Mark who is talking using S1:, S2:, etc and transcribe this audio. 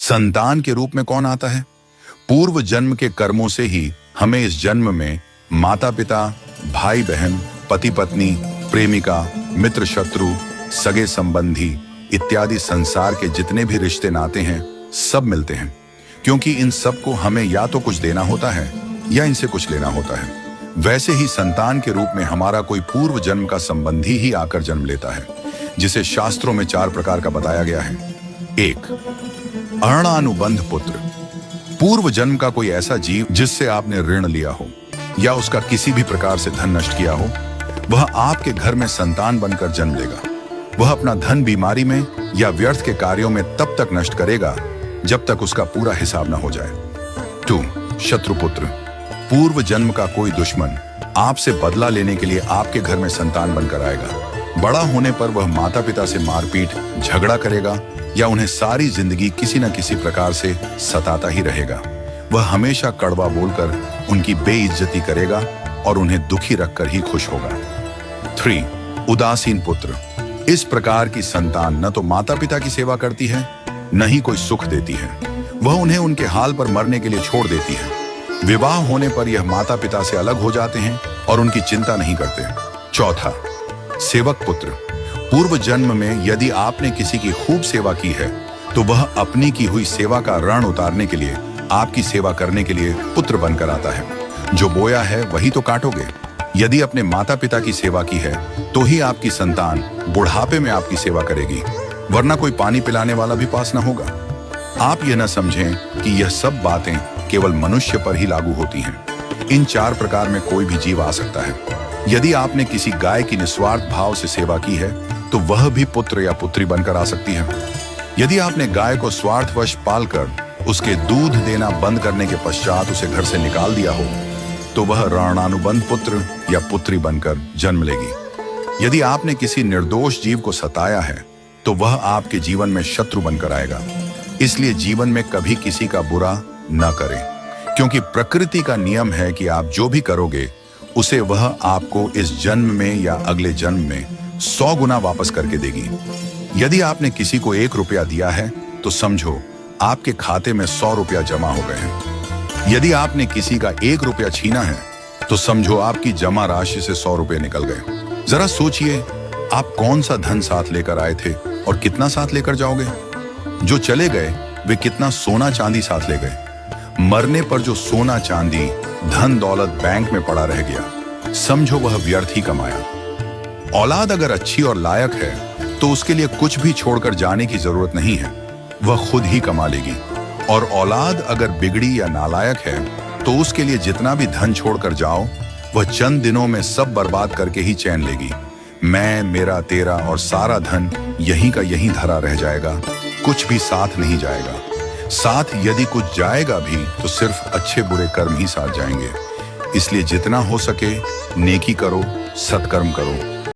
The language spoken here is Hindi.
S1: संतान के रूप में कौन आता है? पूर्व जन्म के कर्मों से ही हमें इस जन्म में माता पिता, भाई बहन, पति पत्नी, प्रेमिका, मित्र शत्रु, सगे संबंधी इत्यादि संसार के जितने भी रिश्ते नाते हैं सब मिलते हैं, क्योंकि इन सब को हमें या तो कुछ देना होता है या इनसे कुछ लेना होता है। वैसे ही संतान के रूप में हमारा कोई पूर्व जन्म का संबंधी ही आकर जन्म लेता है, जिसे शास्त्रों में 4 प्रकार का बताया गया है। 1. अरणानुबंध पुत्र। पूर्व जन्म का कोई ऐसा जीव जिससे आपने ऋण लिया हो या उसका किसी भी प्रकार से धन नष्ट किया हो, वह आपके घर में संतान बनकर जन्म लेगा। वह अपना धन बीमारी में या व्यर्थ के कार्यों में तब तक नष्ट करेगा जब तक उसका पूरा हिसाब न हो जाए। 2. शत्रुपुत्र। पूर्व जन्म का कोई दुश्मन आपसे बदला लेने के लिए आपके घर में संतान बनकर आएगा। बड़ा होने पर वह माता पिता से मारपीट, झगड़ा करेगा या उन्हें सारी जिंदगी किसी न किसी प्रकार से सताता ही रहेगा। वह हमेशा कड़वा बोलकर उनकी बेइज्जती करेगा और उन्हें दुखी रखकर ही खुश होगा। 3. उदासीन पुत्र। इस प्रकार की संतान न तो माता पिता की सेवा करती है, न ही कोई सुख देती है। वह उन्हें उनके हाल पर मरने के लिए छोड़ देती है। विवाह होने पर यह माता पिता से अलग हो जाते हैं और उनकी चिंता नहीं करते। 4. सेवक पुत्र। पूर्व जन्म में यदि आपने किसी की खूब सेवा की है तो वह अपनी की हुई सेवा का ऋण उतारने के लिए आपकी सेवा करने के लिए पुत्र बनकर आता है। जो बोया है वही तो काटोगे। यदि अपने माता पिता की सेवा की है तो ही आपकी संतान बुढ़ापे में आपकी सेवा करेगी, वरना कोई पानी पिलाने वाला भी पास न होगा। आप यह न समझें कि यह सब बातें केवल मनुष्य पर ही लागू होती हैं। इन 4 प्रकार में कोई भी जीव आ सकता है। यदि आपने किसी गाय की निस्वार्थ भाव से सेवा की है तो वह भी पुत्र या पुत्री बनकर आ सकती है। यदि आपने गाय को स्वार्थवश पालकर उसके दूध देना बंद करने के पश्चात उसे घर से निकाल दिया हो तो वह ऋणानुबंध पुत्र या पुत्री बनकर जन्म लेगी। यदि आपने किसी निर्दोष जीव को सताया है तो वह आपके जीवन में शत्रु बनकर आएगा। इसलिए जीवन में कभी किसी का बुरा न करें, क्योंकि प्रकृति का नियम है कि आप जो भी करोगे उसे वह आपको इस जन्म में या अगले जन्म में 100 गुना वापस करके देगी। यदि आपने किसी को 1 रुपया दिया है तो समझो आपके खाते में 100 रुपया जमा हो गए हैं। यदि आपने किसी का 1 रुपया छीना है तो समझो आपकी जमा राशि से 100 रुपये निकल गए। जरा सोचिए, आप कौन सा धन साथ लेकर आए थे और कितना साथ लेकर जाओगे? जो चले गए वे कितना सोना चांदी साथ ले गए? मरने पर जो सोना चांदी धन दौलत बैंक में पड़ा रह गया, समझो वह व्यर्थ ही कमाया। औलाद अगर अच्छी और लायक है तो उसके लिए कुछ भी छोड़कर जाने की जरूरत नहीं है, वह खुद ही कमा लेगी। और औलाद अगर बिगड़ी या नालायक है तो उसके लिए जितना भी धन छोड़कर जाओ वह चंद दिनों में सब बर्बाद करके ही चैन लेगी। मैं, मेरा, तेरा और सारा धन यहीं का यहीं धरा रह जाएगा, कुछ भी साथ नहीं जाएगा। साथ यदि कुछ जाएगा भी तो सिर्फ अच्छे बुरे कर्म ही साथ जाएंगे। इसलिए जितना हो सके नेकी करो, सत्कर्म करो।